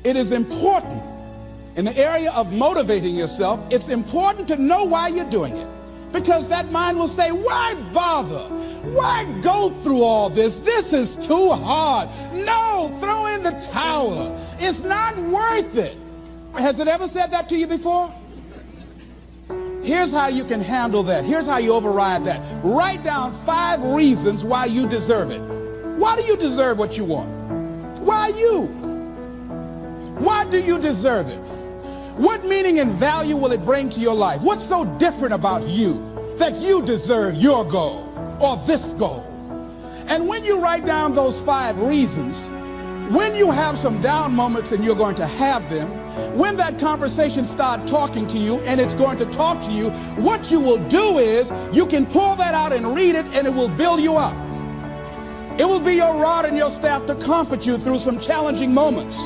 It is important in the area of motivating yourself. It's important to know why you're doing it, because that mind will say, why bother? Why go through all this? This is too hard. No, throw in the towel. It's not worth it. Has it ever said that to you before? Here's how you can handle that. Here's how you override that. Write down 5 reasons why you deserve it. Why do you deserve what you want? Why you? Why do you deserve it? What meaning and value will it bring to your life? What's so different about you that you deserve your goal or this goal? And when you write down those 5 reasons, when you have some down moments, and you're going to have them, when that conversation starts talking to you, and it's going to talk to you, what you will do is you can pull that out and read it, and it will build you up. It will be your rod and your staff to comfort you through some challenging moments,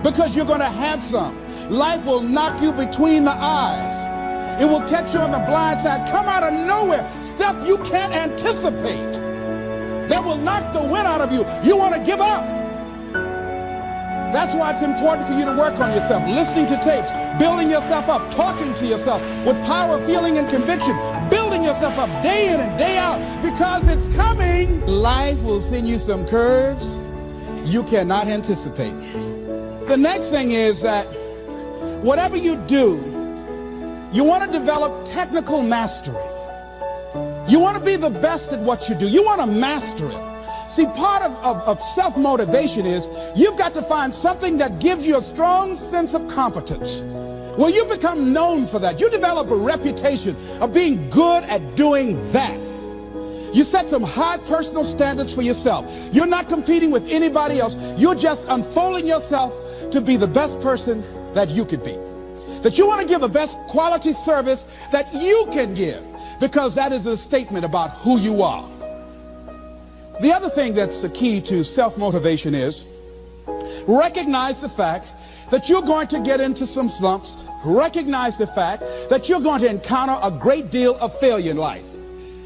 because you're going to have some. Life will knock you between the eyes. It will catch you on the blind side, come out of nowhere, stuff you can't anticipate that will knock the wind out of you. You want to give up. That's why it's important for you to work on yourself, listening to tapes, building yourself up, talking to yourself with power, feeling, and conviction, building yourself up day in and day out, because it's coming. Life will send you some curves you cannot anticipate. The next thing is that whatever you do, you want to develop technical mastery. You want to be the best at what you do. You want to master it. See, part of self-motivation is you've got to find something that gives you a strong sense of competence. Well, you become known for that. You develop a reputation of being good at doing that. You set some high personal standards for yourself. You're not competing with anybody else. You're just unfolding yourself to be the best person that you could be. That you want to give the best quality service that you can give, because that is a statement about who you are. The other thing that's the key to self-motivation is recognize the fact that you're going to get into some slumps. Recognize the fact that you're going to encounter a great deal of failure in life.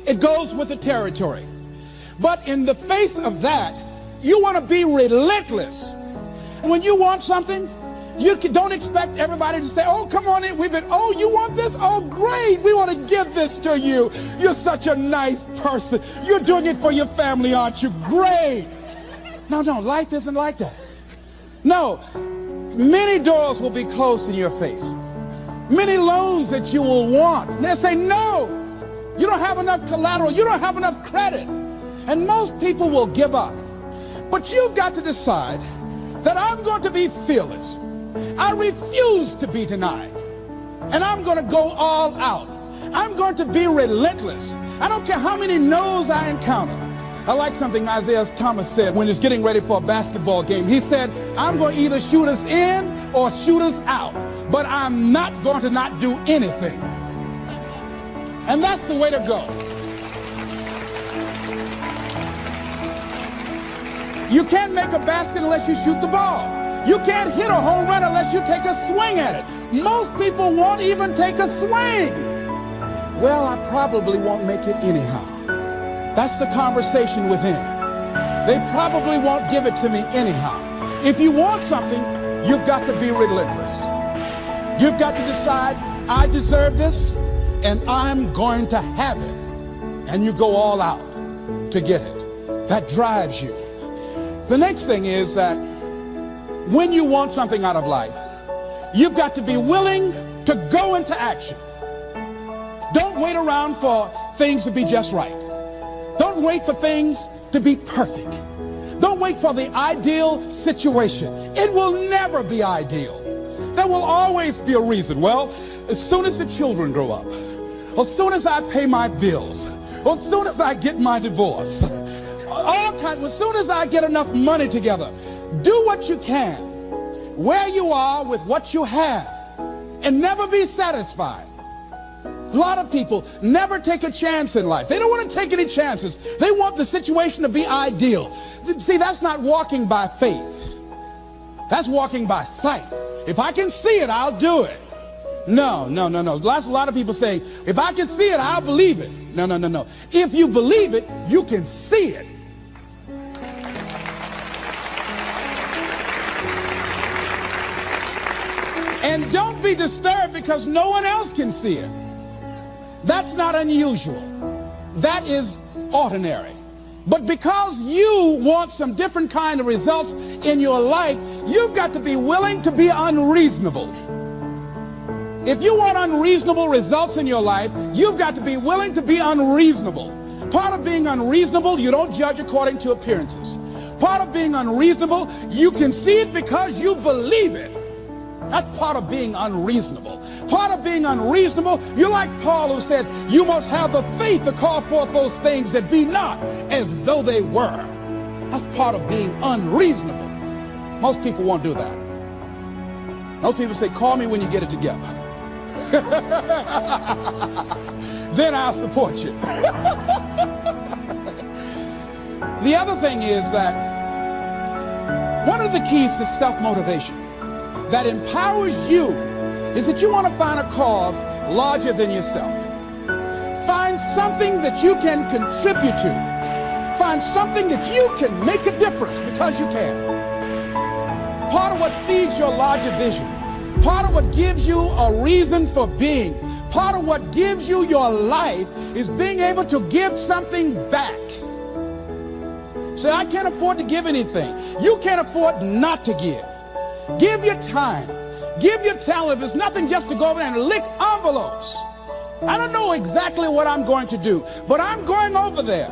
It goes with the territory. But in the face of that, you want to be relentless. When you want something, you don't expect everybody to say, oh, come on in. Oh, you want this? Oh, great. We want to give this to you. You're such a nice person. You're doing it for your family, aren't you? Great. No, life isn't like that. No, many doors will be closed in your face. Many loans that you will want. And they'll say, no, you don't have enough collateral. You don't have enough credit. And most people will give up. But you've got to decide that I'm going to be fearless. I refuse to be denied. And I'm going to go all out. I'm going to be relentless. I don't care how many no's I encounter. I like something Isaiah Thomas said when he was getting ready for a basketball game. He said, I'm going to either shoot us in or shoot us out, but I'm not going to not do anything. And that's the way to go. You can't make a basket unless you shoot the ball. You can't hit a home run unless you take a swing at it. Most people won't even take a swing. Well, I probably won't make it anyhow. That's the conversation within. They probably won't give it to me anyhow. If you want something, you've got to be relentless. You've got to decide, I deserve this, and I'm going to have it. And you go all out to get it. That drives you. The next thing is that when you want something out of life, you've got to be willing to go into action. Don't wait around for things to be just right. Don't wait for things to be perfect. Don't wait for the ideal situation. It will never be ideal. There will always be a reason. Well, as soon as the children grow up, or as soon as I pay my bills, or as soon as I get my divorce, as soon as I get enough money together, do what you can, where you are with what you have, and never be satisfied. A lot of people never take a chance in life. They don't want to take any chances. They want the situation to be ideal. See, that's not walking by faith. That's walking by sight. If I can see it, I'll do it. No. A lot of people say, if I can see it, I'll believe it. No. If you believe it, you can see it. And don't be disturbed because no one else can see it. That's not unusual. That is ordinary. But because you want some different kind of results in your life, you've got to be willing to be unreasonable. If you want unreasonable results in your life, you've got to be willing to be unreasonable. Part of being unreasonable, you don't judge according to appearances. Part of being unreasonable, you can see it because you believe it. That's part of being unreasonable. Part of being unreasonable, you're like Paul, who said, you must have the faith to call forth those things that be not as though they were. That's part of being unreasonable. Most people won't do that. Most people say, call me when you get it together. Then I'll support you. The other thing is that one of the keys to self-motivation that empowers you is that you want to find a cause larger than yourself. Find something that you can contribute to. Find something that you can make a difference because you can. Part of what feeds your larger vision, part of what gives you a reason for being, part of what gives you your life is being able to give something back. So I can't afford to give anything. You can't afford not to give. Give your time. Give your talent. If it's nothing, just to go over there and lick envelopes. I don't know exactly what I'm going to do, but I'm going over there.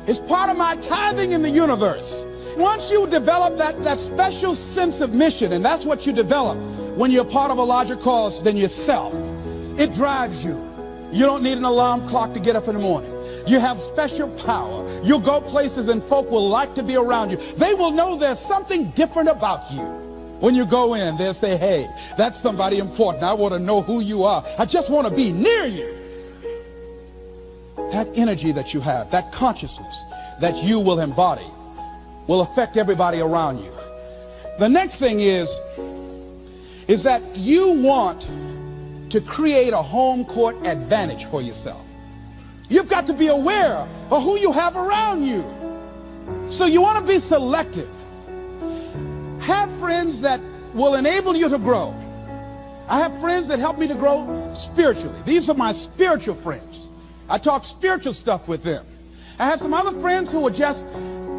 It's part of my tithing in the universe. Once you develop that special sense of mission, and that's what you develop when you're part of a larger cause than yourself, it drives you. You don't need an alarm clock to get up in the morning. You have special power. You'll go places and folk will like to be around you. They will know there's something different about you. When you go in, they'll say, hey, that's somebody important. I want to know who you are. I just want to be near you. That energy that you have, that consciousness that you will embody will affect everybody around you. The next thing is that you want to create a home court advantage for yourself. You've got to be aware of who you have around you. So you want to be selective. Have friends that will enable you to grow. I have friends that help me to grow spiritually. These are my spiritual friends. I talk spiritual stuff with them. I have some other friends who are just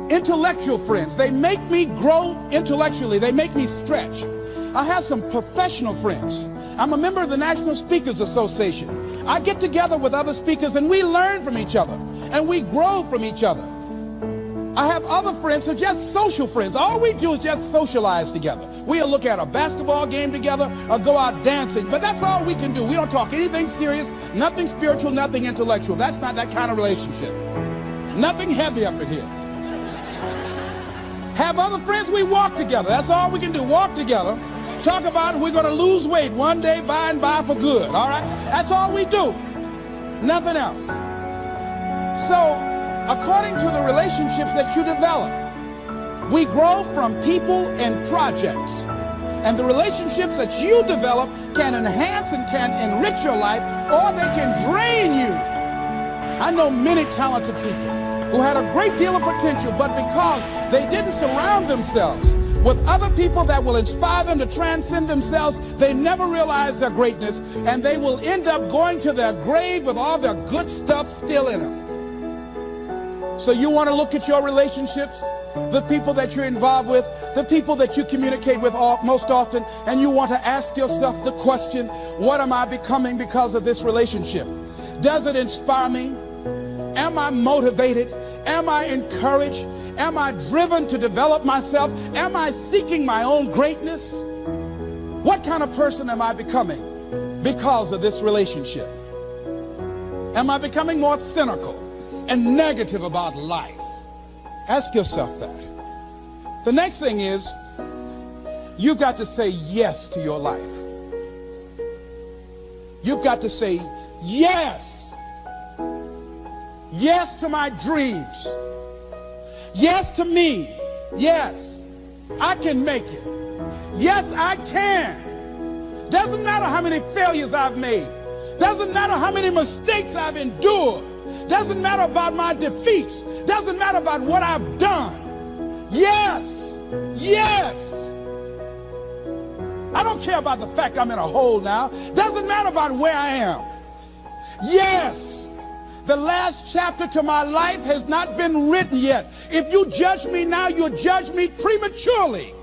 intellectual friends. They make me grow intellectually. They make me stretch. I have some professional friends. I'm a member of the National Speakers Association. I get together with other speakers and we learn from each other and we grow from each other. I have other friends who are just social friends. All we do is just socialize together. We'll look at a basketball game together or go out dancing, but that's all we can do. We don't talk anything serious, nothing spiritual, nothing intellectual. That's not that kind of relationship. Nothing heavy up in here. Have other friends, we walk together. That's all we can do, walk together. Talk about we're going to lose weight one day, by and by for good, all right? That's all we do. Nothing else. So, according to the relationships that you develop, we grow from people and projects. And the relationships that you develop can enhance and can enrich your life, or they can drain you. I know many talented people who had a great deal of potential, but because they didn't surround themselves with other people that will inspire them to transcend themselves, they never realize their greatness, and they will end up going to their grave with all their good stuff still in them. So you want to look at your relationships, the people that you're involved with, the people that you communicate with most often, and you want to ask yourself the question, what am I becoming because of this relationship? Does it inspire me? Am I motivated? Am I encouraged? Am I driven to develop myself? Am I seeking my own greatness? What kind of person am I becoming because of this relationship? Am I becoming more cynical and negative about life? Ask yourself that. The next thing is, you've got to say yes to your life. You've got to say yes. Yes to my dreams. Yes to me. Yes, I can make it. Yes, I can. Doesn't matter how many failures I've made. Doesn't matter how many mistakes I've endured. Doesn't matter about my defeats. Doesn't matter about what I've done. Yes, yes. I don't care about the fact I'm in a hole now. Doesn't matter about where I am. Yes, the last chapter to my life has not been written yet. If you judge me now, you'll judge me prematurely.